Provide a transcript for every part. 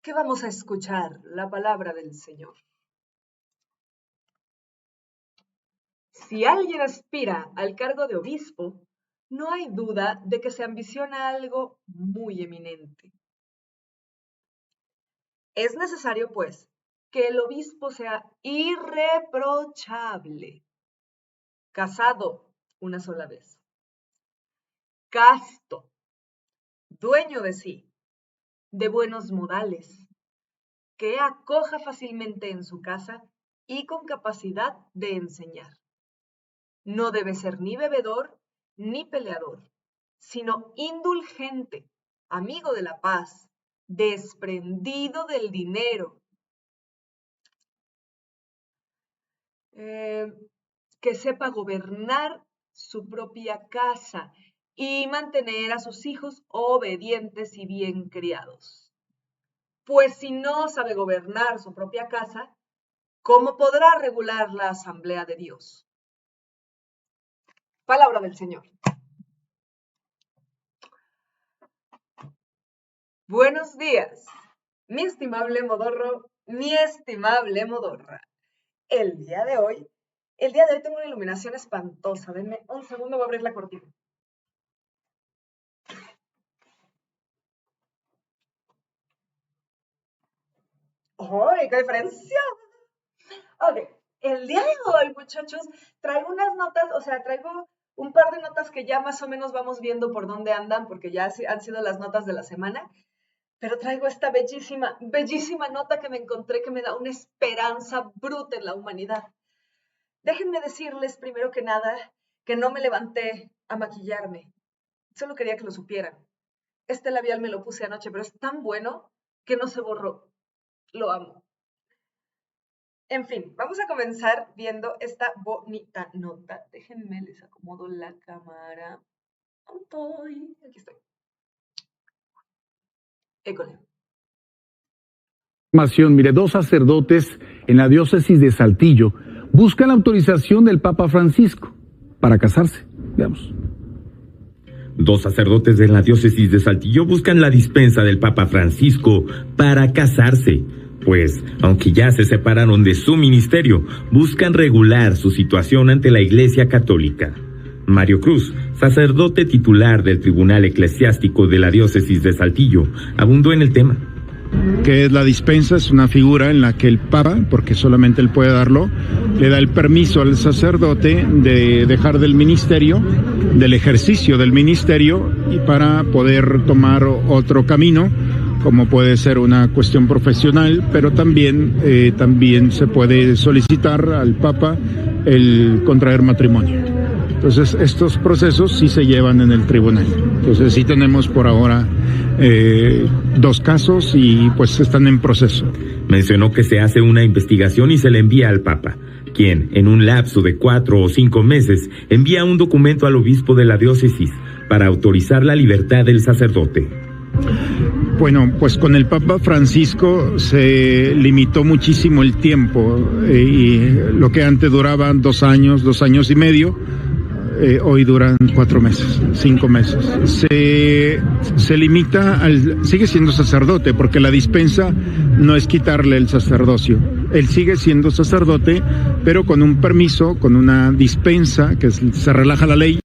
que vamos a escuchar la palabra del Señor. Si alguien aspira al cargo de obispo, no hay duda de que se ambiciona algo muy eminente. Es necesario, pues, que el obispo sea irreprochable, casado una sola vez, casto, dueño de sí, de buenos modales, que acoja fácilmente en su casa y con capacidad de enseñar. No debe ser ni bebedor ni peleador, sino indulgente, amigo de la paz, desprendido del dinero, eh, que sepa gobernar su propia casa y mantener a sus hijos obedientes y bien criados. Pues si no sabe gobernar su propia casa, ¿cómo podrá regular la asamblea de Dios? Palabra del Señor. Buenos días, mi estimable modorro, mi estimable modorra. El día de hoy tengo una iluminación espantosa. Denme un segundo, voy a abrir la cortina. ¡Ay, qué diferencia! Ok, el día de hoy, muchachos, traigo unas notas, traigo un par de notas que ya más o menos vamos viendo por dónde andan, porque ya han sido las notas de la semana, pero traigo esta bellísima, bellísima nota que me encontré que me da una esperanza bruta en la humanidad. Déjenme decirles primero que nada que no me levanté a maquillarme, solo quería que lo supieran. Este labial me lo puse anoche, pero es tan bueno que no se borró. Lo amo. En fin, vamos a comenzar viendo esta bonita nota. Déjenme, les acomodo la cámara. Aquí estoy. École. Mire, dos sacerdotes en la diócesis de Saltillo buscan la autorización del Papa Francisco para casarse. Veamos. Dos sacerdotes de la diócesis de Saltillo buscan la dispensa del Papa Francisco para casarse, pues, aunque ya se separaron de su ministerio, buscan regular su situación ante la Iglesia Católica. Mario Cruz, sacerdote titular del Tribunal Eclesiástico de la diócesis de Saltillo, abundó en el tema. Que es la dispensa, es una figura en la que el Papa, porque solamente él puede darlo, le da el permiso al sacerdote de dejar del ministerio, del ejercicio del ministerio, y para poder tomar otro camino, como puede ser una cuestión profesional, pero también se puede solicitar al Papa el contraer matrimonio. Entonces, estos procesos sí se llevan en el tribunal. Entonces, sí tenemos por ahora dos casos y pues están en proceso. Mencionó que se hace una investigación y se le envía al Papa, quien, en un lapso de 4 o 5 meses, envía un documento al obispo de la diócesis para autorizar la libertad del sacerdote. Bueno, pues con el Papa Francisco se limitó muchísimo el tiempo y lo que antes duraban 2 años, 2 años y medio, hoy duran 4 meses, 5 meses. Se limita sigue siendo sacerdote, porque la dispensa no es quitarle el sacerdocio. Él sigue siendo sacerdote, pero con un permiso, con una dispensa, que se relaja la ley,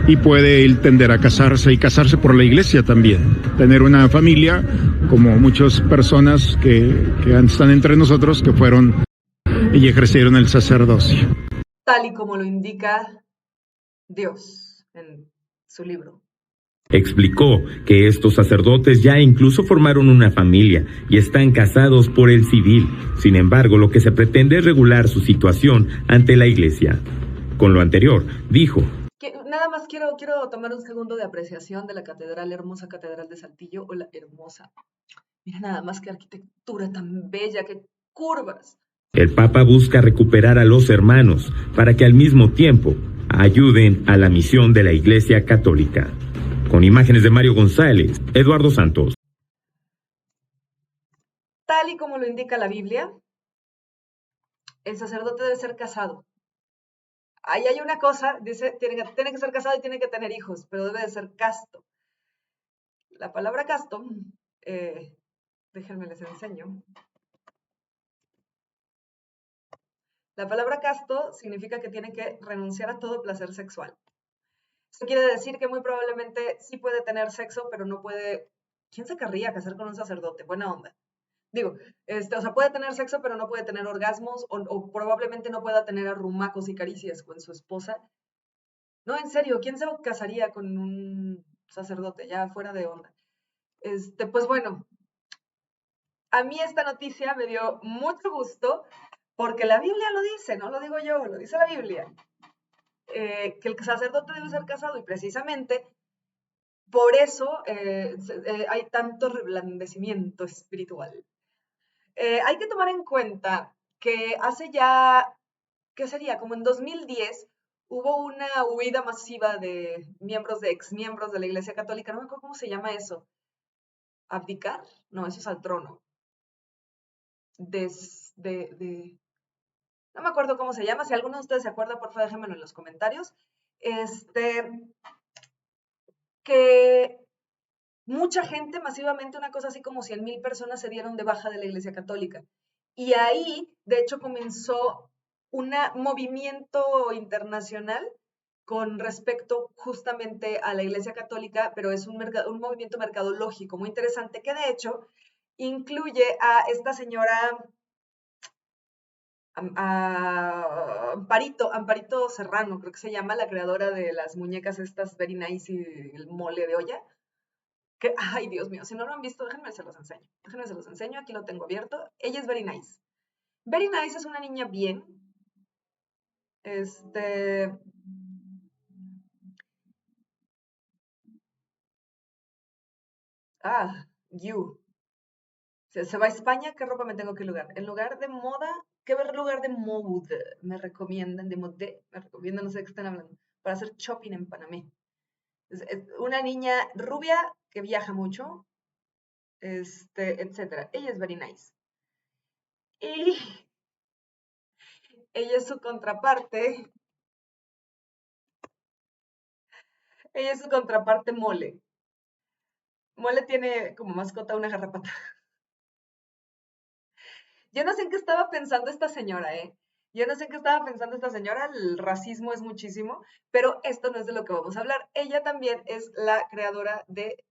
y puede él tender a casarse, y casarse por la iglesia también. Tener una familia, como muchas personas que están entre nosotros, que fueron y ejercieron el sacerdocio. Tal y como lo indica Dios en su libro. Explicó que estos sacerdotes ya incluso formaron una familia y están casados por el civil. Sin embargo, lo que se pretende es regular su situación ante la Iglesia. Con lo anterior, dijo: nada más quiero tomar un segundo de apreciación de la catedral, hermosa catedral de Saltillo. Hola, hermosa. Mira nada más qué arquitectura tan bella, qué curvas. El Papa busca recuperar a los hermanos para que al mismo tiempo ayuden a la misión de la Iglesia Católica. Con imágenes de Mario González, Eduardo Santos. Tal y como lo indica la Biblia, el sacerdote debe ser casado. Ahí hay una cosa, dice, tiene que ser casado y tiene que tener hijos, pero debe de ser casto. La palabra casto Déjenme les enseño. La palabra casto significa que tiene que renunciar a todo placer sexual. Esto quiere decir que muy probablemente sí puede tener sexo, pero no puede... ¿Quién se querría casar con un sacerdote? Buena onda. Digo, o sea, puede tener sexo, pero no puede tener orgasmos, o probablemente no pueda tener arrumacos y caricias con su esposa. No, en serio, ¿quién se casaría con un sacerdote? Ya fuera de onda. Pues bueno, a mí esta noticia me dio mucho gusto porque la Biblia lo dice, no lo digo yo, lo dice la Biblia, que el sacerdote debe ser casado y precisamente por eso hay tanto reblandecimiento espiritual. Hay que tomar en cuenta que hace ya, ¿qué sería? Como en 2010 hubo una huida masiva de miembros, de exmiembros de la Iglesia Católica, no me acuerdo cómo se llama eso. ¿Abdicar? No, eso es al trono. No me acuerdo cómo se llama, si alguno de ustedes se acuerda, por favor déjenmelo en los comentarios. Que mucha gente, masivamente, una cosa así como 100,000 personas se dieron de baja de la Iglesia Católica. Y ahí, de hecho, comenzó un movimiento internacional con respecto justamente a la Iglesia Católica, pero es un movimiento mercadológico muy interesante que de hecho incluye a esta señora Amparito Serrano, creo que se llama, la creadora de las muñecas estas Very Nice y el mole de olla. Que, ay, Dios mío, si no lo han visto, déjenme se los enseño. Déjenme se los enseño, aquí lo tengo abierto. Ella es Very Nice. Very Nice es una niña bien. You. Se va a España, ¿qué ropa me tengo que lugar? En lugar de moda, ¿qué lugar de mode me recomiendan? De mode, me recomiendan, no sé de qué están hablando, para hacer shopping en Panamá. Es una niña rubia que viaja mucho, etcétera. Ella es Very Nice. Y ella es su contraparte. Ella es su contraparte Mole. Mole tiene como mascota una garrapata. Yo no sé en qué estaba pensando esta señora, ¿eh? Yo no sé en qué estaba pensando esta señora, el racismo es muchísimo, pero esto no es de lo que vamos a hablar. Ella también es la creadora de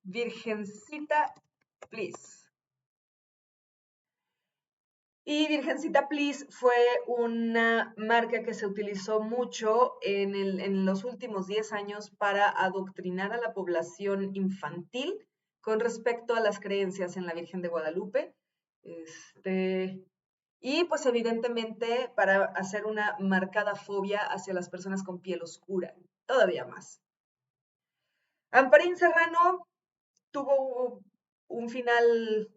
Virgencita Please. Y Virgencita Please fue una marca que se utilizó mucho en los últimos 10 años para adoctrinar a la población infantil con respecto a las creencias en la Virgen de Guadalupe. Y pues evidentemente para hacer una marcada fobia hacia las personas con piel oscura, todavía más. Amparín Serrano tuvo un final.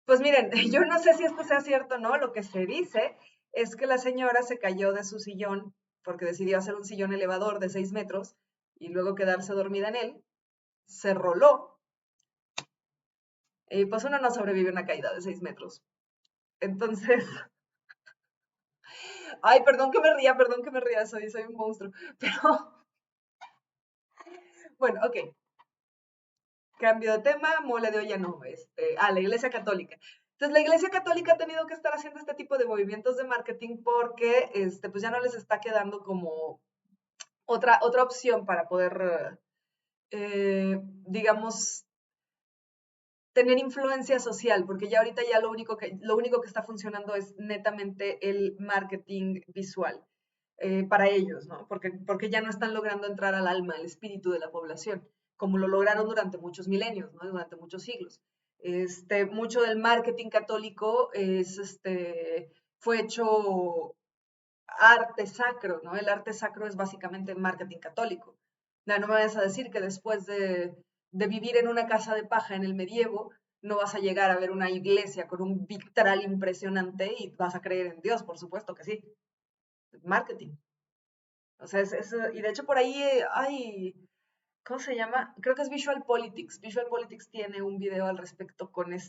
Pues miren, yo no sé si esto sea cierto o no, lo que se dice es que la señora se cayó de su sillón porque decidió hacer un sillón elevador de 6 metros y luego quedarse dormida en él, se roló y pues uno no sobrevive a una caída de 6 metros. Entonces, ay, perdón que me ría, soy un monstruo, pero bueno, ok. Cambio de tema, mole de olla no, la Iglesia Católica. Entonces, la Iglesia Católica ha tenido que estar haciendo este tipo de movimientos de marketing porque, pues ya no les está quedando como otra opción para poder, digamos, tener influencia social, porque ya ahorita ya lo único que está funcionando es netamente el marketing visual para ellos, ¿no? Porque ya no están logrando entrar al alma, al espíritu de la población, como lo lograron durante muchos milenios, ¿no? Durante muchos siglos. Mucho del marketing católico fue hecho arte sacro, ¿no? El arte sacro es básicamente marketing católico. No me vayas a decir que después de vivir en una casa de paja en el medievo, no vas a llegar a ver una iglesia con un vitral impresionante y vas a creer en Dios, por supuesto que sí. Marketing. O sea, y de hecho por ahí hay, ¿cómo se llama? Creo que es Visual Politics. Visual Politics tiene un video al respecto con el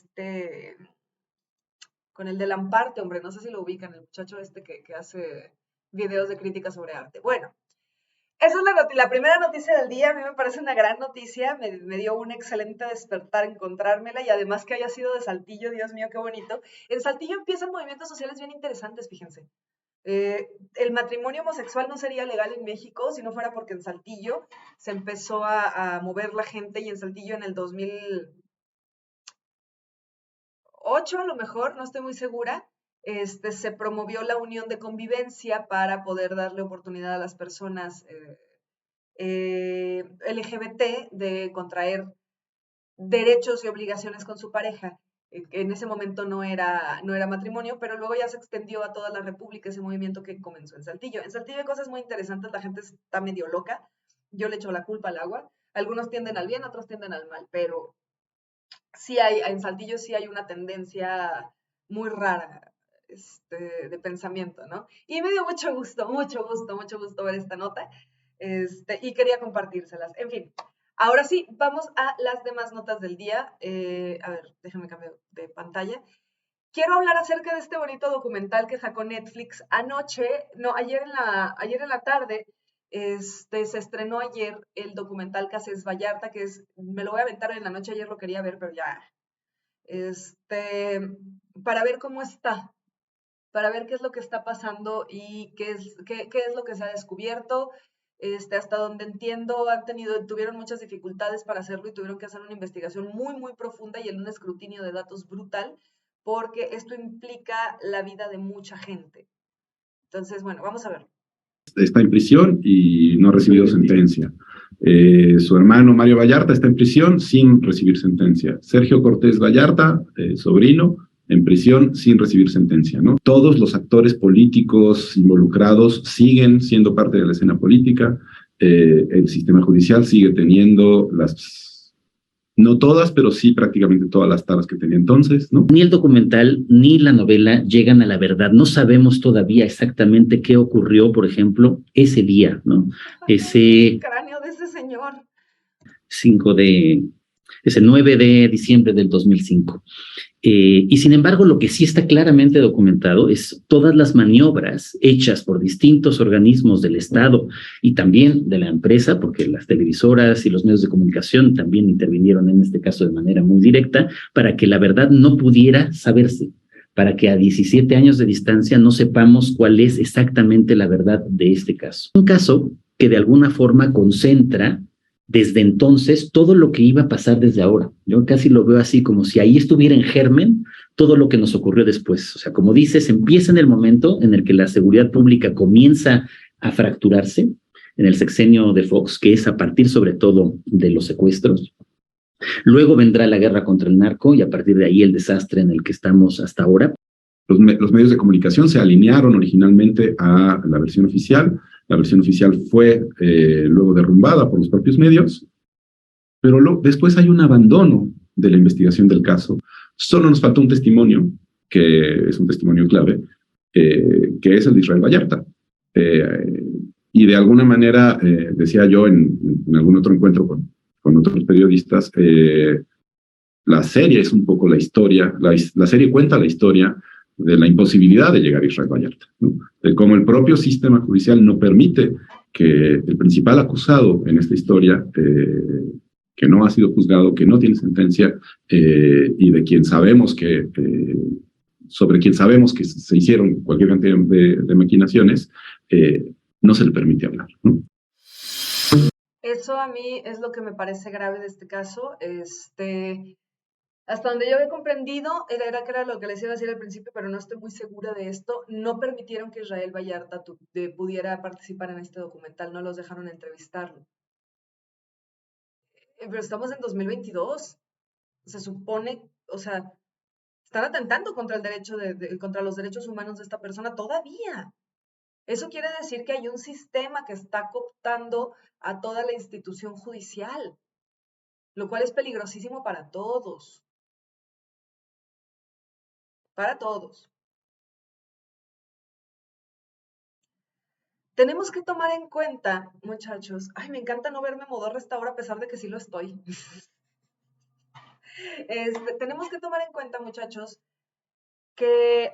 de Lamparte, hombre, no sé si lo ubican, el muchacho que hace videos de crítica sobre arte. Bueno, Esa es la primera noticia del día. A mí me parece una gran noticia. Me dio un excelente despertar encontrármela y además que haya sido de Saltillo, Dios mío, qué bonito. En Saltillo empiezan movimientos sociales bien interesantes, fíjense. El matrimonio homosexual no sería legal en México si no fuera porque en Saltillo se empezó a mover la gente y en Saltillo en el 2008 a lo mejor, no estoy muy segura, se promovió la unión de convivencia para poder darle oportunidad a las personas LGBT de contraer derechos y obligaciones con su pareja. Que en ese momento no era matrimonio, pero luego ya se extendió a toda la República ese movimiento que comenzó en Saltillo. En Saltillo hay cosas muy interesantes, la gente está medio loca, yo le echo la culpa al agua, algunos tienden al bien, otros tienden al mal, pero sí en Saltillo sí hay una tendencia muy rara de pensamiento, ¿no? Y me dio mucho gusto ver esta nota, y quería compartírselas. En fin, ahora sí, vamos a las demás notas del día. A ver, déjame cambiar de pantalla. Quiero hablar acerca de este bonito documental que sacó Netflix anoche, no, ayer en la tarde. Se estrenó ayer el documental Cases Vallarta, me lo voy a aventar en la noche, ayer lo quería ver, pero ya, este, para ver cómo está, para ver qué es lo que está pasando y qué es lo que se ha descubierto. Hasta donde entiendo, tuvieron muchas dificultades para hacerlo y tuvieron que hacer una investigación muy profunda y en un escrutinio de datos brutal, porque esto implica la vida de mucha gente. Entonces, bueno, vamos a ver. Está en prisión y no ha recibido sentencia. Su hermano Mario Vallarta está en prisión sin recibir sentencia. Sergio Cortés Vallarta, sobrino, en prisión sin recibir sentencia, ¿no? Todos los actores políticos involucrados siguen siendo parte de la escena política. El sistema judicial sigue teniendo no todas, pero sí prácticamente todas las taras que tenía entonces, ¿no? Ni el documental ni la novela llegan a la verdad. No sabemos todavía exactamente qué ocurrió, por ejemplo, ese día, ¿no? El cráneo de ese señor. Ese 9 de diciembre del 2005. Y sin embargo, lo que sí está claramente documentado es todas las maniobras hechas por distintos organismos del Estado y también de la empresa, porque las televisoras y los medios de comunicación también intervinieron en este caso de manera muy directa, para que la verdad no pudiera saberse, para que a 17 años de distancia no sepamos cuál es exactamente la verdad de este caso. Un caso que de alguna forma concentra desde entonces todo lo que iba a pasar desde ahora. Yo casi lo veo así, como si ahí estuviera en germen todo lo que nos ocurrió después. O sea, como dices, empieza en el momento en el que la seguridad pública comienza a fracturarse, en el sexenio de Fox, que es a partir sobre todo de los secuestros. Luego vendrá la guerra contra el narco y a partir de ahí el desastre en el que estamos hasta ahora. Los medios de comunicación se alinearon originalmente a la versión oficial. La versión oficial fue luego derrumbada por los propios medios, pero después hay un abandono de la investigación del caso. Solo nos falta un testimonio, que es un testimonio clave, que es el de Israel Vallarta. Y de alguna manera, decía yo en algún otro encuentro con otros periodistas, la serie es un poco la historia, la serie cuenta la historia de la imposibilidad de llegar a Israel Vallarta, ¿no? De cómo el propio sistema judicial no permite que el principal acusado en esta historia, que no ha sido juzgado, que no tiene sentencia, y de quien sabemos sobre quien sabemos que se hicieron cualquier cantidad de maquinaciones, no se le permite hablar, ¿no? Eso a mí es lo que me parece grave de este caso. Hasta donde yo había comprendido, era que era lo que les iba a decir al principio, pero no estoy muy segura de esto. No permitieron que Israel Vallarta pudiera participar en este documental, no los dejaron entrevistarlo. Pero estamos en 2022. Se supone, o sea, están atentando contra el derecho contra los derechos humanos de esta persona todavía. Eso quiere decir que hay un sistema que está cooptando a toda la institución judicial, lo cual es peligrosísimo para todos. Para todos. Tenemos que tomar en cuenta, muchachos, ay, me encanta no verme modorra esta hora a pesar de que sí lo estoy. Tenemos que tomar en cuenta, muchachos, que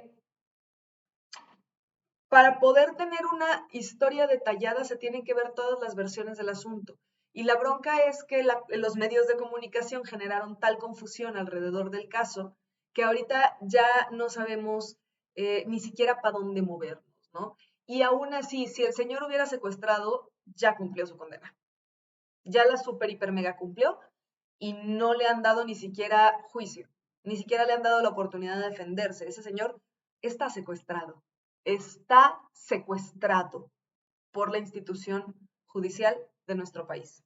para poder tener una historia detallada se tienen que ver todas las versiones del asunto. Y la bronca es que los medios de comunicación generaron tal confusión alrededor del caso que ahorita ya no sabemos ni siquiera para dónde movernos, ¿no? Y aún así, si el señor hubiera secuestrado, ya cumplió su condena. Ya la super, hiper, mega cumplió y no le han dado ni siquiera juicio. Ni siquiera le han dado la oportunidad de defenderse. Ese señor está secuestrado. Está secuestrado por la institución judicial de nuestro país.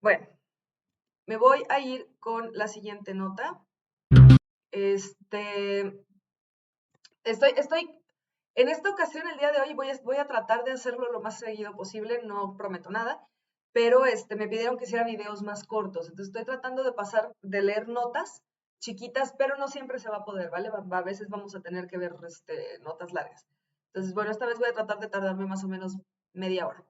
Bueno, me voy a ir con la siguiente nota. Estoy en esta ocasión, el día de hoy, voy a tratar de hacerlo lo más seguido posible, no prometo nada, pero me pidieron que hiciera videos más cortos, entonces estoy tratando de leer notas chiquitas, pero no siempre se va a poder, ¿vale? A veces vamos a tener que ver notas largas. Entonces, bueno, esta vez voy a tratar de tardarme más o menos media hora.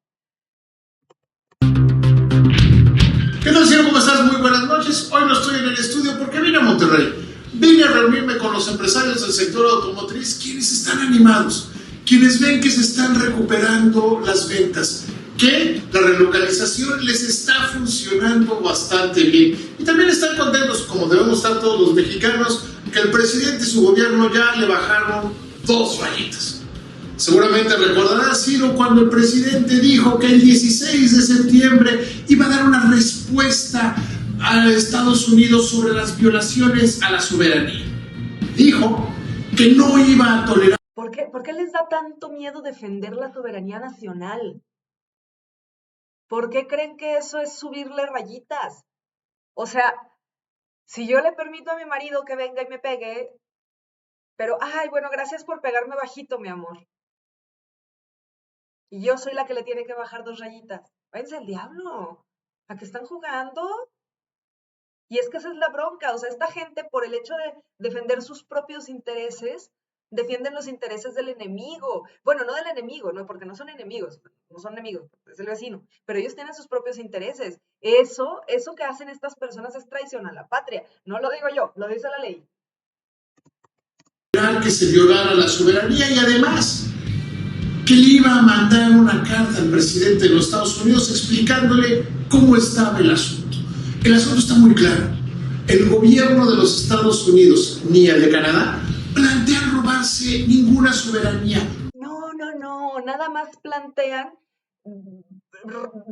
¿Qué tal, señor? ¿Cómo estás? Muy buenas noches. Hoy no estoy en el estudio porque vine a Monterrey. Vine a reunirme con los empresarios del sector automotriz, quienes están animados, quienes ven que se están recuperando las ventas, que la relocalización les está funcionando bastante bien. Y también están contentos, como debemos estar todos los mexicanos, que el presidente y su gobierno ya le bajaron 2 rayitas. Seguramente recordará, Ciro, cuando el presidente dijo que el 16 de septiembre iba a dar una respuesta a Estados Unidos sobre las violaciones a la soberanía. Dijo que no iba a tolerar. ¿Por qué les da tanto miedo defender la soberanía nacional? ¿Por qué creen que eso es subirle rayitas? O sea, si yo le permito a mi marido que venga y me pegue, pero, ay, bueno, gracias por pegarme bajito, mi amor. Y yo soy la que le tiene que bajar 2 rayitas. Váyanse al diablo. ¿A qué están jugando? Y es que esa es la bronca. O sea, esta gente, por el hecho de defender sus propios intereses, defienden los intereses del enemigo. Bueno, no del enemigo, ¿no? Porque no son enemigos, es el vecino. Pero ellos tienen sus propios intereses. Eso que hacen estas personas es traición a la patria. No lo digo yo, lo dice la ley. Que se violara la soberanía y además que le iba a mandar una carta al presidente de los Estados Unidos explicándole cómo estaba el asunto. El asunto está muy claro. El gobierno de los Estados Unidos ni el de Canadá plantean robarse ninguna soberanía. No, nada más plantean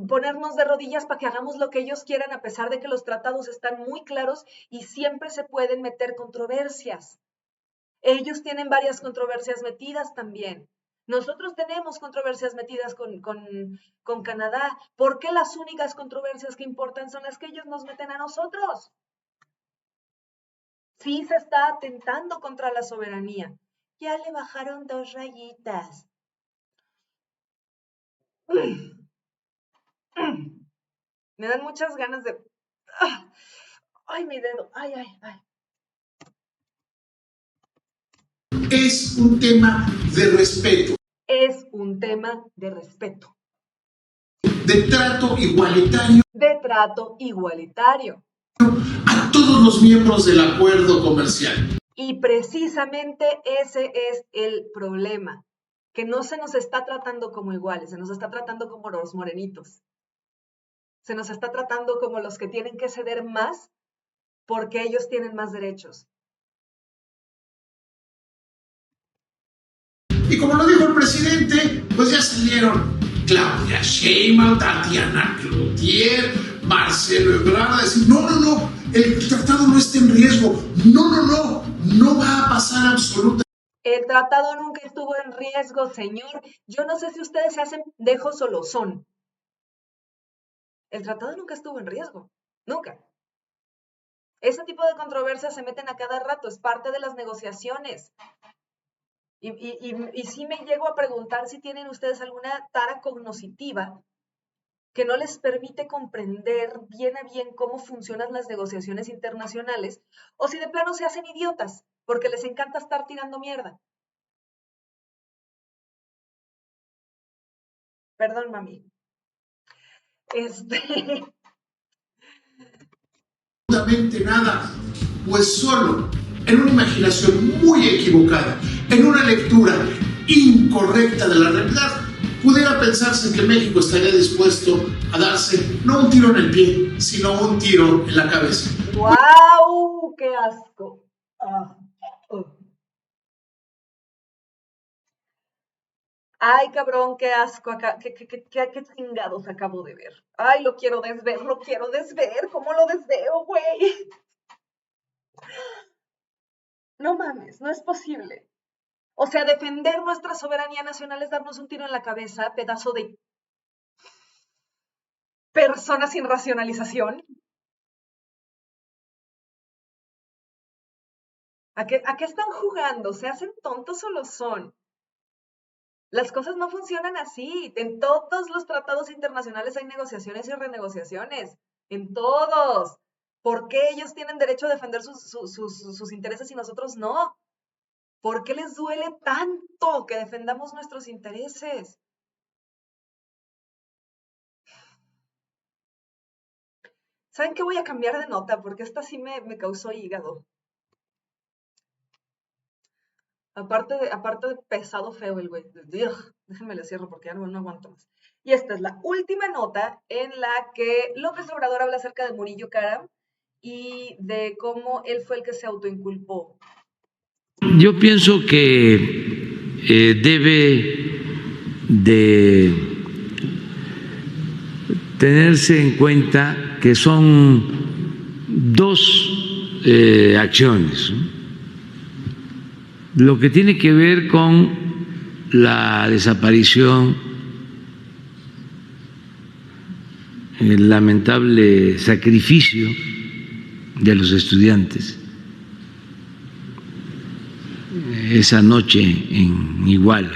ponernos de rodillas para que hagamos lo que ellos quieran, a pesar de que los tratados están muy claros y siempre se pueden meter controversias. Ellos tienen varias controversias metidas también. Nosotros tenemos controversias metidas con Canadá. ¿Por qué las únicas controversias que importan son las que ellos nos meten a nosotros? Sí se está atentando contra la soberanía. Ya le bajaron 2 rayitas. Me dan muchas ganas de... ¡Ay, mi dedo! ¡Ay! Es un tema de respeto. Es un tema de respeto. De trato igualitario. De trato igualitario. A todos los miembros del acuerdo comercial. Y precisamente ese es el problema, que no se nos está tratando como iguales, se nos está tratando como los morenitos. Se nos está tratando como los que tienen que ceder más porque ellos tienen más derechos. Y como lo dijo el presidente, pues ya salieron Claudia Sheinbaum, Tatiana Cloutier, Marcelo Ebrard a decir, no, el tratado no está en riesgo, no va a pasar absolutamente. El tratado nunca estuvo en riesgo, señor. Yo no sé si ustedes se hacen pendejos o lo son. El tratado nunca estuvo en riesgo, nunca. Ese tipo de controversias se meten a cada rato, es parte de las negociaciones. Y sí me llego a preguntar si tienen ustedes alguna tara cognoscitiva que no les permite comprender bien a bien cómo funcionan las negociaciones internacionales, o si de plano se hacen idiotas, porque les encanta estar tirando mierda. Perdón, mami. Absolutamente nada, pues solo en una imaginación muy equivocada, en una lectura incorrecta de la realidad. Pudiera pensarse que México estaría dispuesto a darse no un tiro en el pie, sino un tiro en la cabeza. ¡Guau! ¡Qué asco! Ah, Ay, cabrón, qué asco. ¿Qué chingados acabo de ver? Ay, lo quiero desver. ¿Cómo lo desveo, güey? No mames, no es posible. O sea, defender nuestra soberanía nacional es darnos un tiro en la cabeza, pedazo de persona sin racionalización. ¿A qué están jugando? ¿Se hacen tontos o lo son? Las cosas no funcionan así. En todos los tratados internacionales hay negociaciones y renegociaciones. En todos. ¿Por qué ellos tienen derecho a defender sus intereses y nosotros no? ¿Por qué les duele tanto que defendamos nuestros intereses? ¿Saben qué? Voy a cambiar de nota porque esta sí me causó hígado. Aparte de pesado feo el güey. Déjenme le cierro porque ya no aguanto más. Y esta es la última nota en la que López Obrador habla acerca de Murillo Karam y de cómo él fue el que se autoinculpó. Yo pienso que debe de tenerse en cuenta que son dos acciones, ¿no? Lo que tiene que ver con la desaparición, el lamentable sacrificio de los estudiantes esa noche en Iguala.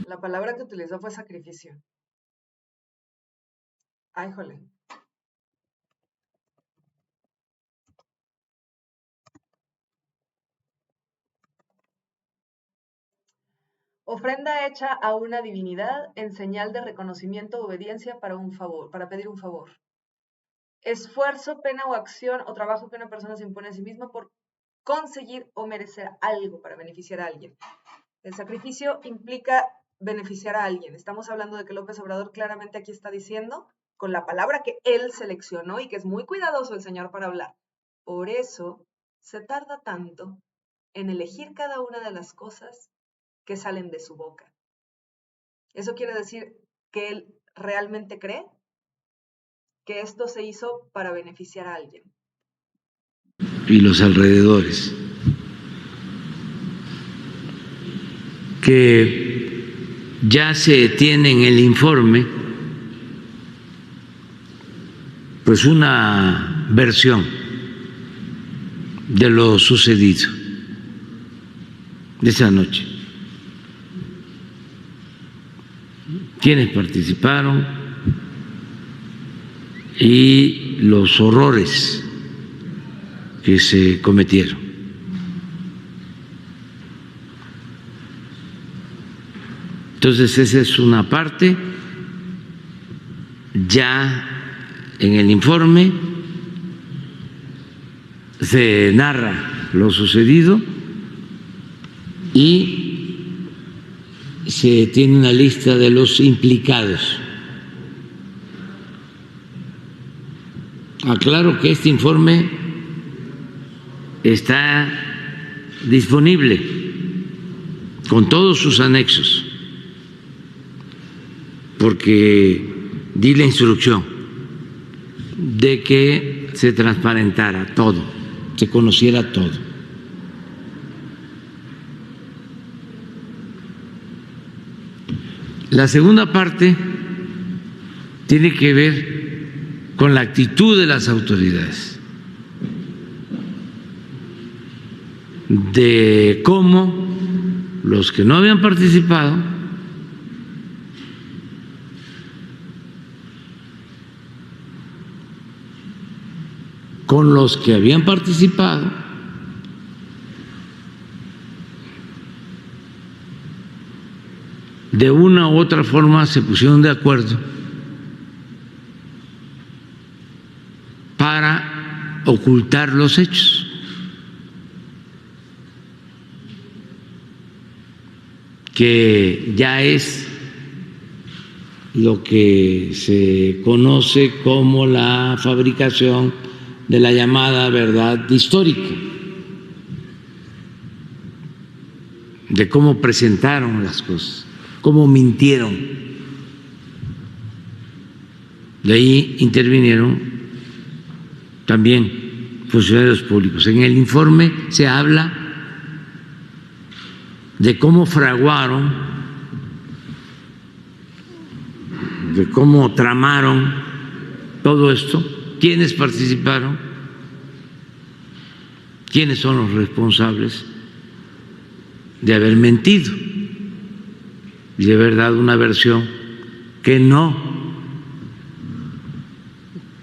La palabra que utilizó fue sacrificio. Ay, jole. Ofrenda hecha a una divinidad en señal de reconocimiento o obediencia para pedir un favor. Esfuerzo, pena o acción o trabajo que una persona se impone a sí misma por conseguir o merecer algo para beneficiar a alguien. El sacrificio implica beneficiar a alguien. Estamos hablando de que López Obrador claramente aquí está diciendo, con la palabra que él seleccionó y que es muy cuidadoso el señor para hablar. Por eso se tarda tanto en elegir cada una de las cosas que salen de su boca. ¿Eso quiere decir que él realmente cree que esto se hizo para beneficiar a alguien? Y los alrededores, que ya se tiene en el informe pues una versión de lo sucedido de esa noche. Quienes participaron y los horrores que se cometieron. Entonces esa es una parte. Ya en el informe se narra lo sucedido y se tiene una lista de los implicados. Aclaro que este informe está disponible con todos sus anexos, porque di la instrucción de que se transparentara todo, se conociera todo. La segunda parte tiene que ver con la actitud de las autoridades, de cómo los que no habían participado con los que habían participado de una u otra forma se pusieron de acuerdo para ocultar los hechos. que ya es lo que se conoce como la fabricación de la llamada verdad histórica, de cómo presentaron las cosas, cómo mintieron. De ahí intervinieron también funcionarios públicos. En el informe se habla de cómo fraguaron, de cómo tramaron todo esto, quiénes participaron, quiénes son los responsables de haber mentido y de haber dado una versión que no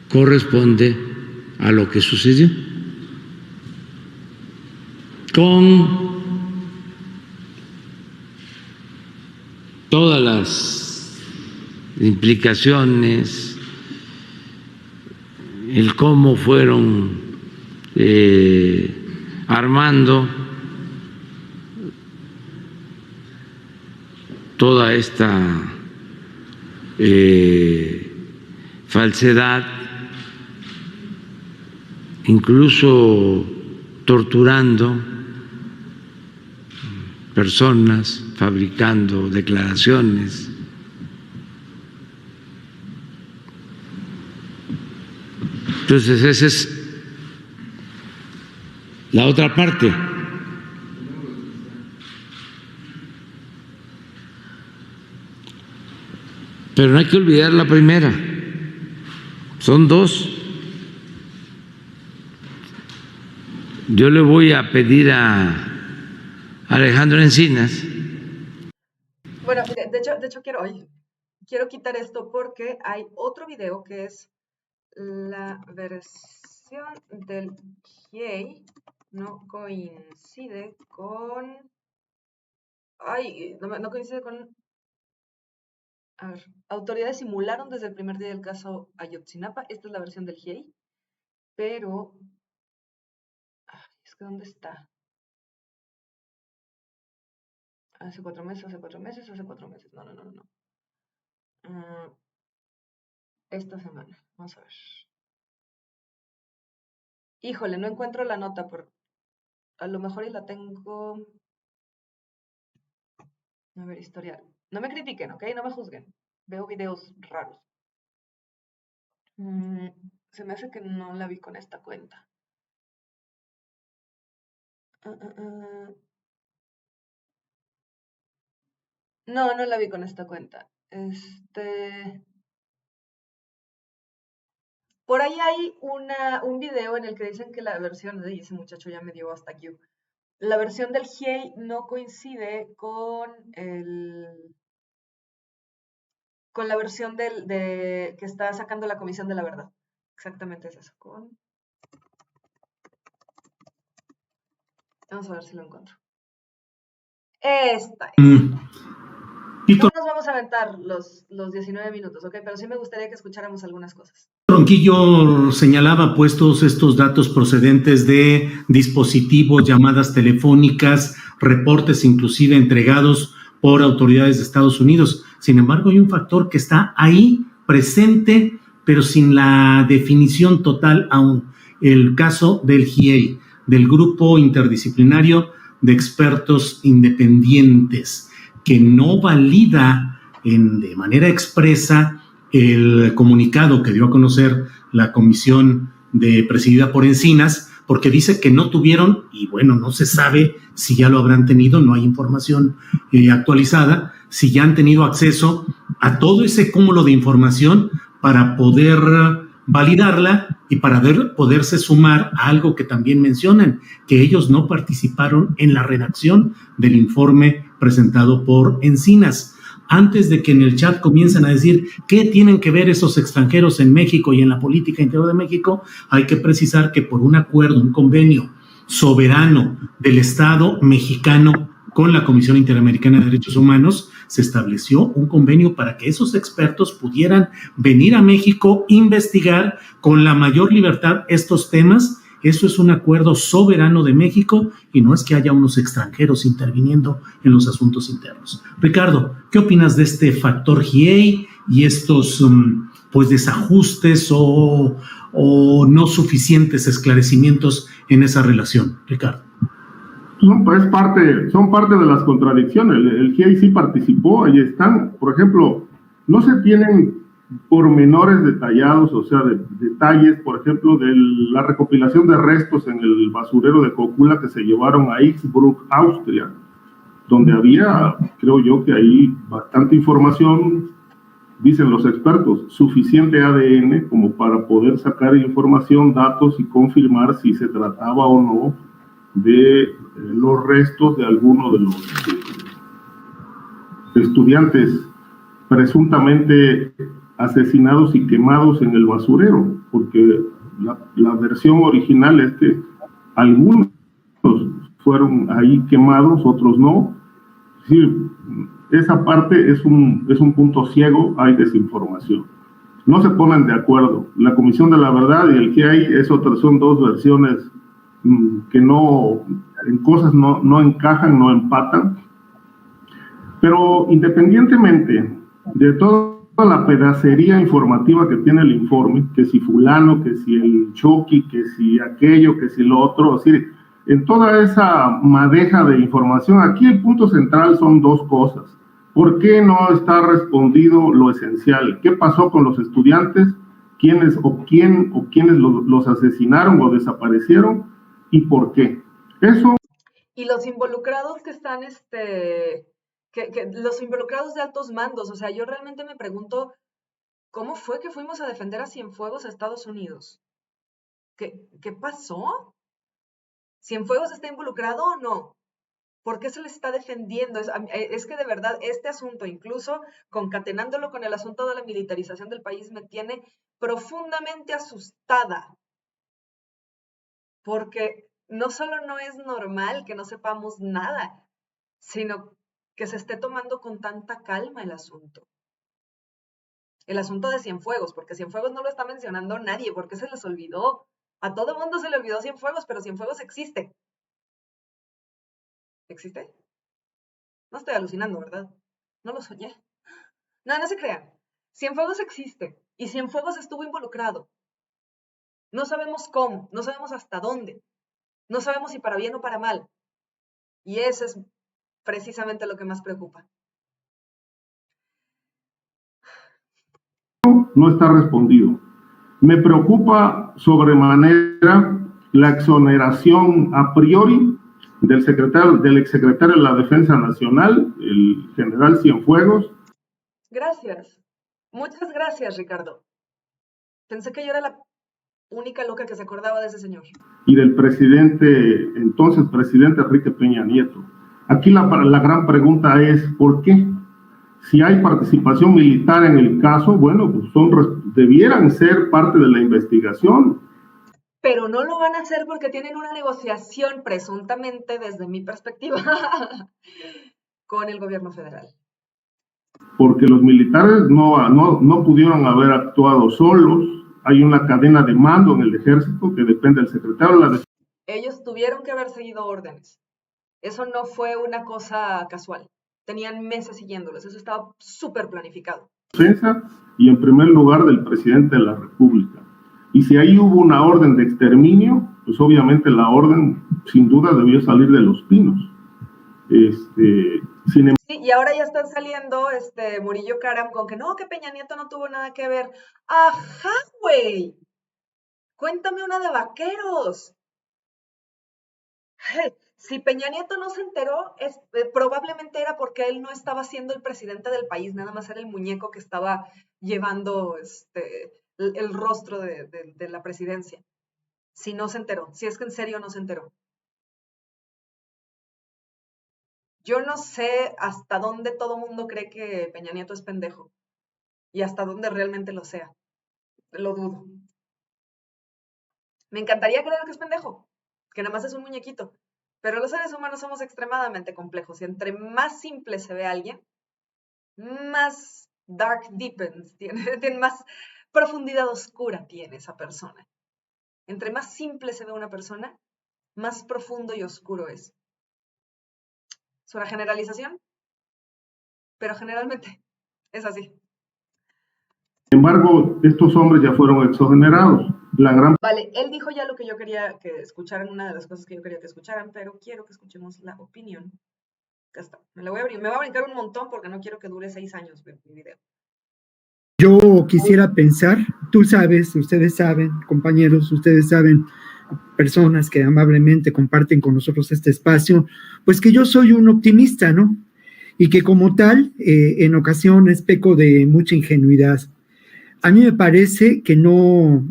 corresponde a lo que sucedió, con todas las implicaciones, el cómo fueron armando toda esta falsedad, incluso torturando personas, fabricando declaraciones. Entonces esa es la otra parte. Pero no hay que olvidar la primera. Son dos. Yo le voy a pedir a Alejandro Encinas. Bueno, mire, de hecho quiero quitar esto porque hay otro video que es la versión del GIEI, no coincide con... no coincide con... A ver, autoridades simularon desde el primer día del caso Ayotzinapa. Esta es la versión del GIEI, pero... es que ¿dónde está? Hace 4 meses. No. Esta semana, vamos a ver. Híjole, no encuentro la nota, a lo mejor y la tengo. A ver, historial. No me critiquen, ¿ok? No me juzguen. Veo videos raros. Se me hace que no la vi con esta cuenta. No la vi con esta cuenta. Por ahí hay un video en el que dicen que la versión de ese muchacho ya me dio hasta aquí. La versión del GIEI no coincide con la versión que está sacando la Comisión de la Verdad. Exactamente es eso. Vamos a ver si lo encuentro. Esta es. No nos vamos a aventar los 19 minutos, ¿ok? Pero sí me gustaría que escucháramos algunas cosas. Ronquillo señalaba pues todos estos datos procedentes de dispositivos, llamadas telefónicas, reportes inclusive entregados por autoridades de Estados Unidos. Sin embargo, hay un factor que está ahí presente, pero sin la definición total aún. El caso del GIEI, del Grupo Interdisciplinario de Expertos Independientes, que no valida de manera expresa el comunicado que dio a conocer la comisión presidida por Encinas, porque dice que no tuvieron, y bueno, no se sabe si ya lo habrán tenido, no hay información actualizada, si ya han tenido acceso a todo ese cúmulo de información para poder validarla y para poderse sumar a algo que también mencionan, que ellos no participaron en la redacción del informe presentado por Encinas. Antes de que en el chat comiencen a decir qué tienen que ver esos extranjeros en México y en la política interior de México, hay que precisar que por un acuerdo, un convenio soberano del Estado mexicano con la Comisión Interamericana de Derechos Humanos, se estableció un convenio para que esos expertos pudieran venir a México, investigar con la mayor libertad estos temas Eso es un acuerdo soberano de México y no es que haya unos extranjeros interviniendo en los asuntos internos. Ricardo, ¿qué opinas de este factor GIEI y estos pues desajustes o no suficientes esclarecimientos en esa relación, Ricardo? Son parte de las contradicciones. El GIEI sí participó, ahí están. Por ejemplo, no se tienen pormenores detallados, o sea, detalles, por ejemplo, de la recopilación de restos en el basurero de Cocula que se llevaron a Innsbruck, Austria, donde había, creo yo, que hay bastante información, dicen los expertos, suficiente ADN como para poder sacar información, datos y confirmar si se trataba o no de los restos de alguno de los estudiantes presuntamente asesinados y quemados en el basurero, porque la versión original es que algunos fueron ahí quemados, otros no. Es decir, esa parte es un punto ciego, hay desinformación. No se ponen de acuerdo. La Comisión de la Verdad y el GIEI son dos versiones que en cosas no encajan, no empatan. Pero independientemente de toda la pedacería informativa que tiene el informe, que si fulano, que si el Chucky, que si aquello, que si lo otro, es decir, en toda esa madeja de información, aquí el punto central son dos cosas. ¿Por qué no está respondido lo esencial? ¿Qué pasó con los estudiantes? ¿Quiénes los asesinaron o desaparecieron? ¿Y por qué? Eso. Y los involucrados que están, los involucrados de altos mandos, o sea, yo realmente me pregunto, ¿cómo fue que fuimos a defender a Cienfuegos a Estados Unidos? ¿Qué pasó? ¿Cienfuegos está involucrado o no? ¿Por qué se les está defendiendo? Es que de verdad este asunto, incluso concatenándolo con el asunto de la militarización del país, me tiene profundamente asustada. Porque no solo no es normal que no sepamos nada, sino que se esté tomando con tanta calma el asunto. El asunto de Cienfuegos, porque Cienfuegos no lo está mencionando nadie, porque se les olvidó. A todo mundo se le olvidó Cienfuegos, pero Cienfuegos existe. ¿Existe? No estoy alucinando, ¿verdad? No lo soñé. No se crean. Cienfuegos existe y Cienfuegos estuvo involucrado. No sabemos cómo, no sabemos hasta dónde, no sabemos si para bien o para mal. Y eso es precisamente lo que más preocupa. No está respondido. Me preocupa sobremanera la exoneración a priori del exsecretario de la Defensa Nacional, el general Cienfuegos. Gracias. Muchas gracias, Ricardo. Pensé que yo era la única loca que se acordaba de ese señor. Y del entonces presidente Enrique Peña Nieto. Aquí la gran pregunta es, ¿por qué? Si hay participación militar en el caso, bueno, pues debieran ser parte de la investigación. Pero no lo van a hacer porque tienen una negociación, presuntamente, desde mi perspectiva, con el gobierno federal. Porque los militares no pudieron haber actuado solos. Hay una cadena de mando en el ejército que depende del secretario de la Defensa. Ellos tuvieron que haber seguido órdenes. Eso no fue una cosa casual. Tenían meses siguiéndolos. Eso estaba súper planificado. Y en primer lugar del presidente de la República. Y si ahí hubo una orden de exterminio, pues obviamente la orden sin duda debió salir de Los Pinos. Sí, y ahora ya están saliendo Murillo Karam con que no, que Peña Nieto no tuvo nada que ver. ¡Ajá, güey! Cuéntame una de vaqueros. Si Peña Nieto no se enteró, probablemente era porque él no estaba siendo el presidente del país, nada más era el muñeco que estaba llevando el rostro de la presidencia. Si no se enteró, si es que en serio no se enteró. Yo no sé hasta dónde todo mundo cree que Peña Nieto es pendejo y hasta dónde realmente lo sea. Lo dudo. Me encantaría creer que es pendejo, que nada más es un muñequito. Pero los seres humanos somos extremadamente complejos y entre más simple se ve alguien, más dark deepens, tiene más profundidad oscura tiene esa persona. Entre más simple se ve una persona, más profundo y oscuro es. Es una generalización, pero generalmente es así. Sin embargo, estos hombres ya fueron exonerados. Vale, él dijo ya lo que yo quería que escucharan, una de las cosas que yo quería que escucharan, pero quiero que escuchemos la opinión. Ya está. Me voy a brincar un montón porque no quiero que dure 6 años mi video. Yo quisiera pensar, tú sabes, ustedes saben, compañeros, ustedes saben, personas que amablemente comparten con nosotros este espacio, pues que yo soy un optimista, ¿no? Y que como tal, en ocasiones peco de mucha ingenuidad. A mí me parece que no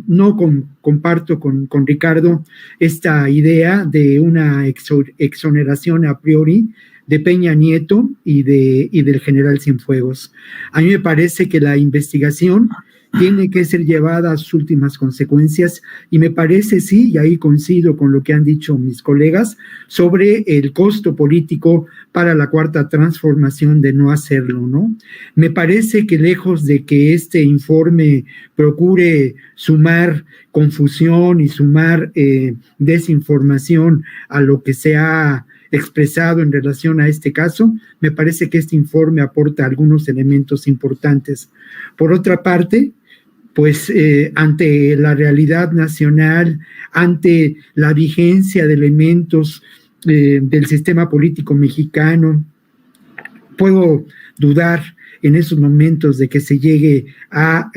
comparto con Ricardo esta idea de una exoneración a priori de Peña Nieto y del general Cienfuegos. A mí me parece que la investigación tiene que ser llevada a sus últimas consecuencias y me parece, sí, y ahí coincido con lo que han dicho mis colegas, sobre el costo político para la Cuarta Transformación de no hacerlo, ¿no? Me parece que lejos de que este informe procure sumar confusión y sumar desinformación a lo que se ha expresado en relación a este caso, me parece que este informe aporta algunos elementos importantes. Por otra parte, pues ante la realidad nacional, ante la vigencia de elementos del sistema político mexicano, puedo dudar en esos momentos de que se llegue a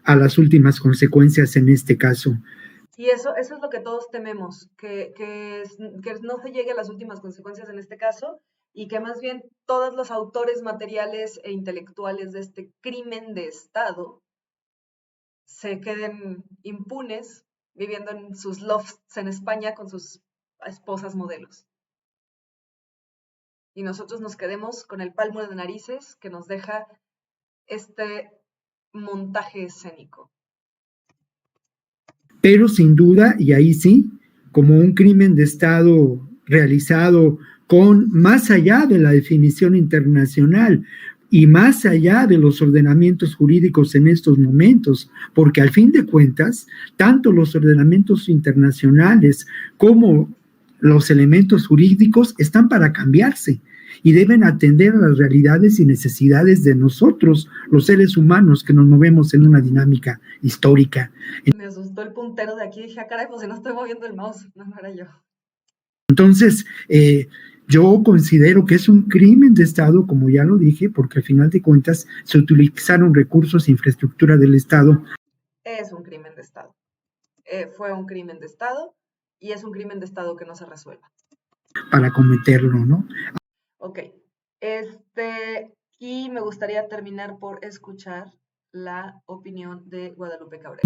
las últimas consecuencias en este caso. Y eso es lo que todos tememos, que no se llegue a las últimas consecuencias en este caso y que más bien todos los autores materiales e intelectuales de este crimen de Estado se queden impunes viviendo en sus lofts en España con sus esposas modelos. Y nosotros nos quedemos con el palmo de narices que nos deja este montaje escénico. Pero sin duda, y ahí sí, como un crimen de Estado realizado con más allá de la definición internacional y más allá de los ordenamientos jurídicos en estos momentos, porque al fin de cuentas, tanto los ordenamientos internacionales como los elementos jurídicos están para cambiarse y deben atender a las realidades y necesidades de nosotros, los seres humanos que nos movemos en una dinámica histórica. Me asustó el puntero de aquí, dije, caray, pues si no estoy moviendo el mouse, no era yo. Entonces, yo considero que es un crimen de Estado, como ya lo dije, porque al final de cuentas se utilizaron recursos e infraestructura del Estado. Es un crimen de Estado. Fue un crimen de Estado y es un crimen de Estado que no se resuelva. Para cometerlo, ¿no? Ok. Y me gustaría terminar por escuchar la opinión de Guadalupe Cabrera.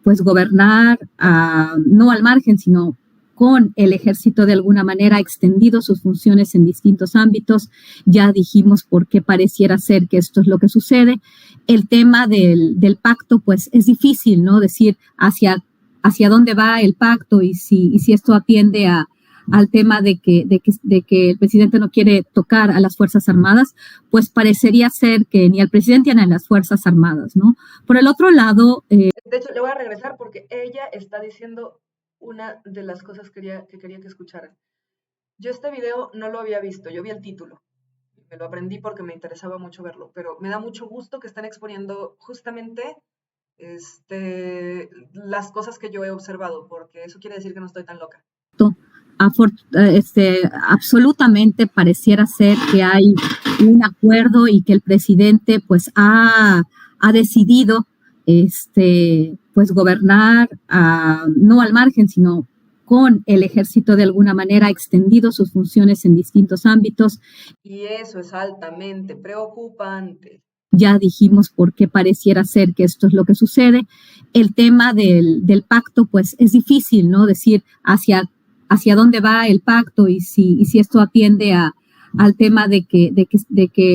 Pues gobernar no al margen, sino con el ejército de alguna manera extendido sus funciones en distintos ámbitos. Ya dijimos por qué pareciera ser que esto es lo que sucede. El tema del pacto, pues es difícil, ¿no? Decir hacia dónde va el pacto y si esto atiende al tema de que el presidente no quiere tocar a las Fuerzas Armadas, pues parecería ser que ni al presidente ni a las Fuerzas Armadas, ¿no? Por el otro lado... De hecho, le voy a regresar porque ella está diciendo una de las cosas que quería que escucharan. Yo este video no lo había visto, yo vi el título. Me lo aprendí porque me interesaba mucho verlo, pero me da mucho gusto que estén exponiendo justamente las cosas que yo he observado, porque eso quiere decir que no estoy tan loca. Absolutamente pareciera ser que hay un acuerdo y que el presidente pues ha decidido pues gobernar no al margen, sino con el ejército de alguna manera extendido sus funciones en distintos ámbitos. Y eso es altamente preocupante. Ya dijimos por qué pareciera ser que esto es lo que sucede. El tema del pacto, pues es difícil, ¿no? Decir hacia dónde va el pacto y si esto atiende al tema de que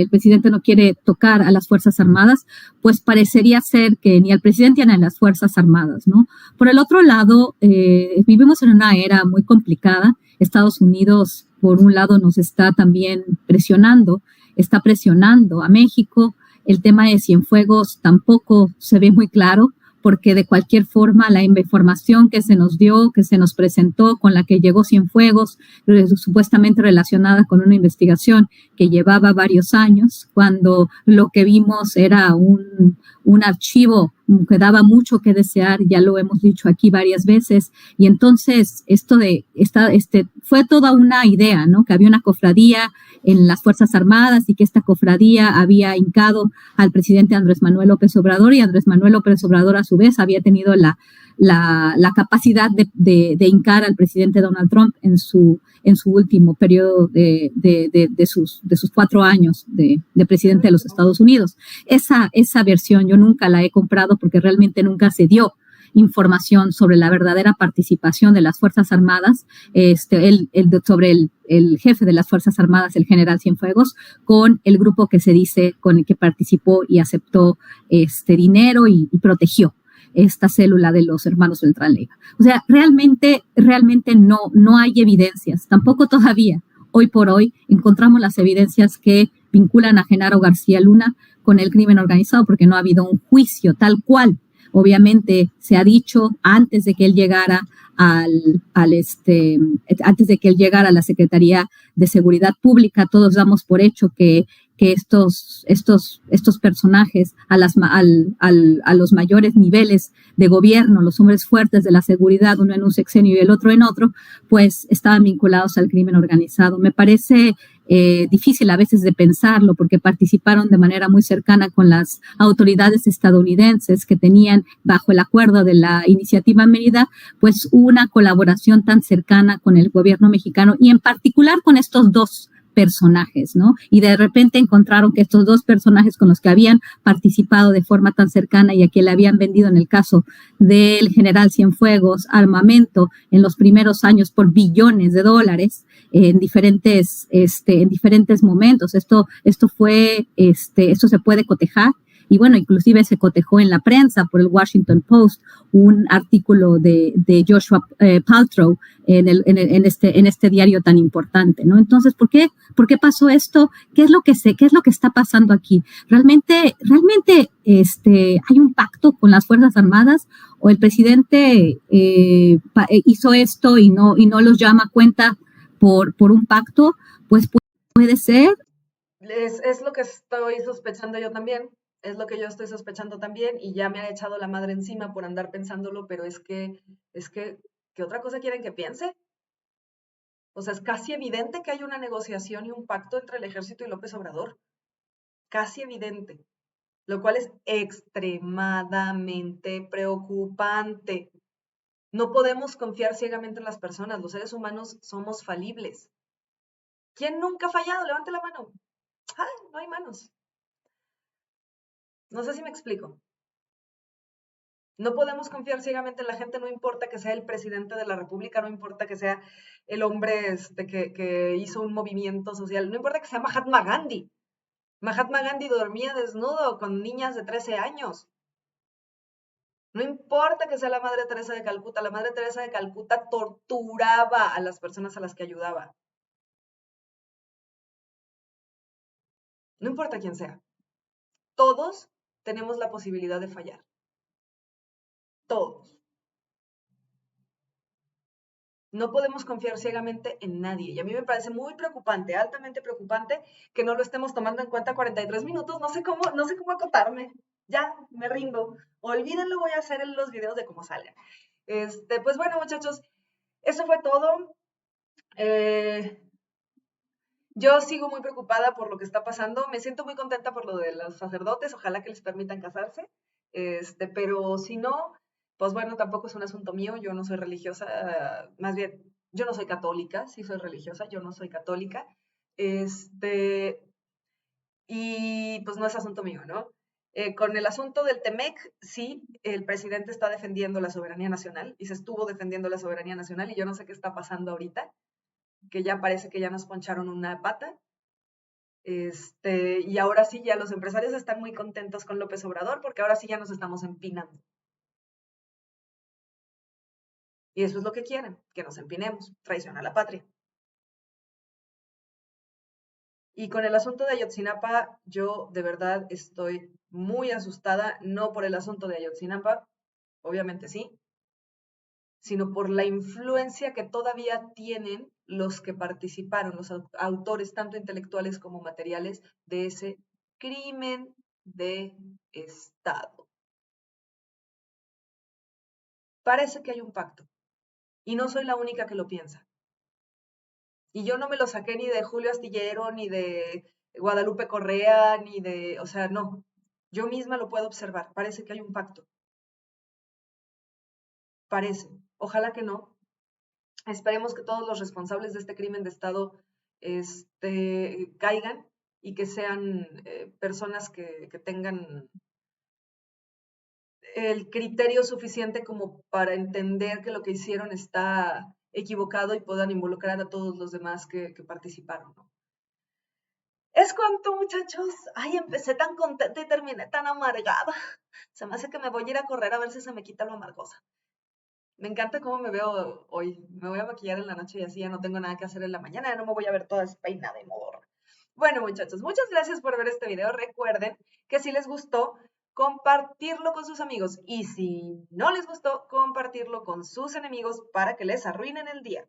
el presidente no quiere tocar a las Fuerzas Armadas, pues parecería ser que ni al presidente ni a las Fuerzas Armadas, ¿no? Por el otro lado, vivimos en una era muy complicada. Estados Unidos, por un lado, nos está también está presionando a México. El tema de Cienfuegos tampoco se ve muy claro, porque de cualquier forma la información que se nos dio, que se nos presentó, con la que llegó Cienfuegos, supuestamente relacionada con una investigación que llevaba varios años, cuando lo que vimos era un archivo que daba mucho que desear, ya lo hemos dicho aquí varias veces, y entonces fue toda una idea, ¿no? Que había una cofradía en las Fuerzas Armadas y que esta cofradía había hincado al presidente Andrés Manuel López Obrador, y Andrés Manuel López Obrador a su vez había tenido la capacidad de hincar al presidente Donald Trump en su último periodo de sus 4 años de presidente de los Estados Unidos. Esa versión yo nunca la he comprado porque realmente nunca se dio información sobre la verdadera participación de las Fuerzas Armadas, sobre el jefe de las Fuerzas Armadas, el general Cienfuegos, con el grupo que se dice con el que participó y aceptó dinero y protegió esta célula de los hermanos Beltrán Leiva. O sea, realmente no hay evidencias, tampoco todavía. Hoy por hoy encontramos las evidencias que vinculan a Genaro García Luna con el crimen organizado, porque no ha habido un juicio tal cual. Obviamente se ha dicho antes de que él llegara antes de que él llegara a la Secretaría de Seguridad Pública, todos damos por hecho que estos personajes a los mayores niveles de gobierno, los hombres fuertes de la seguridad, uno en un sexenio y el otro en otro, pues estaban vinculados al crimen organizado. Me parece difícil a veces de pensarlo, porque participaron de manera muy cercana con las autoridades estadounidenses que tenían, bajo el acuerdo de la Iniciativa Mérida, pues una colaboración tan cercana con el gobierno mexicano, y en particular con estos dos personajes, ¿no? Y de repente encontraron que estos dos personajes con los que habían participado de forma tan cercana y a quien le habían vendido, en el caso del general Cienfuegos, armamento en los primeros años por billones de dólares en diferentes momentos. Esto se puede cotejar. Y bueno, inclusive se cotejó en la prensa por el Washington Post un artículo de Joshua Paltrow en este diario tan importante, ¿no? Entonces, ¿por qué pasó esto? ¿Qué es lo que está pasando aquí? ¿Realmente hay un pacto con las Fuerzas Armadas, o el presidente hizo esto y no los llama a cuenta por un pacto? Pues puede ser. Es lo que estoy sospechando yo también. Es lo que yo estoy sospechando también, y ya me ha echado la madre encima por andar pensándolo, pero es que, ¿qué otra cosa quieren que piense? O sea, es casi evidente que hay una negociación y un pacto entre el ejército y López Obrador. Casi evidente. Lo cual es extremadamente preocupante. No podemos confiar ciegamente en las personas. Los seres humanos somos falibles. ¿Quién nunca ha fallado? Levante la mano. ¡Ah! No hay manos. No sé si me explico. No podemos confiar ciegamente en la gente, no importa que sea el presidente de la República, no importa que sea el hombre que hizo un movimiento social, no importa que sea Mahatma Gandhi. Mahatma Gandhi dormía desnudo con niñas de 13 años. No importa que sea la Madre Teresa de Calcuta, la Madre Teresa de Calcuta torturaba a las personas a las que ayudaba. No importa quién sea. Todos tenemos la posibilidad de fallar. Todos. No podemos confiar ciegamente en nadie. Y a mí me parece muy preocupante, altamente preocupante, que no lo estemos tomando en cuenta 43 minutos. No sé cómo acotarme. Ya, me rindo. Olvídenlo, voy a hacer en los videos de cómo salga. Pues bueno, muchachos, eso fue todo. Yo sigo muy preocupada por lo que está pasando. Me siento muy contenta por lo de los sacerdotes. Ojalá que les permitan casarse. Pero si no, pues bueno, tampoco es un asunto mío. Yo no soy religiosa. Más bien, yo no soy católica. Sí soy religiosa. Yo no soy católica. Y pues no es asunto mío, ¿no? Con el asunto del TEMEC, sí, el presidente está defendiendo la soberanía nacional y se estuvo defendiendo la soberanía nacional, y yo no sé qué está pasando ahorita, que ya parece que ya nos poncharon una pata. Y ahora sí, ya los empresarios están muy contentos con López Obrador, porque ahora sí ya nos estamos empinando. Y eso es lo que quieren, que nos empinemos, traición a la patria. Y con el asunto de Ayotzinapa, yo de verdad estoy muy asustada, no por el asunto de Ayotzinapa, obviamente sí, sino por la influencia que todavía tienen los que participaron, los autores, tanto intelectuales como materiales, de ese crimen de Estado. Parece que hay un pacto, y no soy la única que lo piensa. Y yo no me lo saqué ni de Julio Astillero, ni de Guadalupe Correa, ni de, o sea, no, yo misma lo puedo observar, parece que hay un pacto. Parece, ojalá que no. Esperemos que todos los responsables de este crimen de Estado caigan y que sean personas que tengan el criterio suficiente como para entender que lo que hicieron está equivocado y puedan involucrar a todos los demás que participaron, ¿no? Es cuanto, muchachos. Ay, empecé tan contenta y terminé tan amargada. Se me hace que me voy a ir a correr a ver si se me quita lo amargosa. Me encanta cómo me veo hoy. Me voy a maquillar en la noche y así ya no tengo nada que hacer en la mañana. Ya no me voy a ver toda despeinada y modorra. Bueno, muchachos, muchas gracias por ver este video. Recuerden que si les gustó, compartirlo con sus amigos. Y si no les gustó, compartirlo con sus enemigos para que les arruinen el día.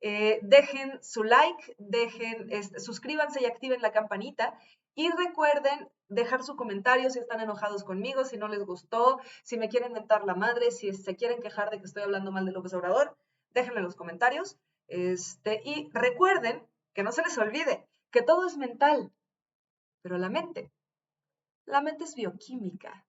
Dejen su like, suscríbanse y activen la campanita. Y recuerden dejar su comentario si están enojados conmigo, si no les gustó, si me quieren mentar la madre, si se quieren quejar de que estoy hablando mal de López Obrador, déjenlo en los comentarios. Y recuerden que no se les olvide que todo es mental, pero la mente es bioquímica.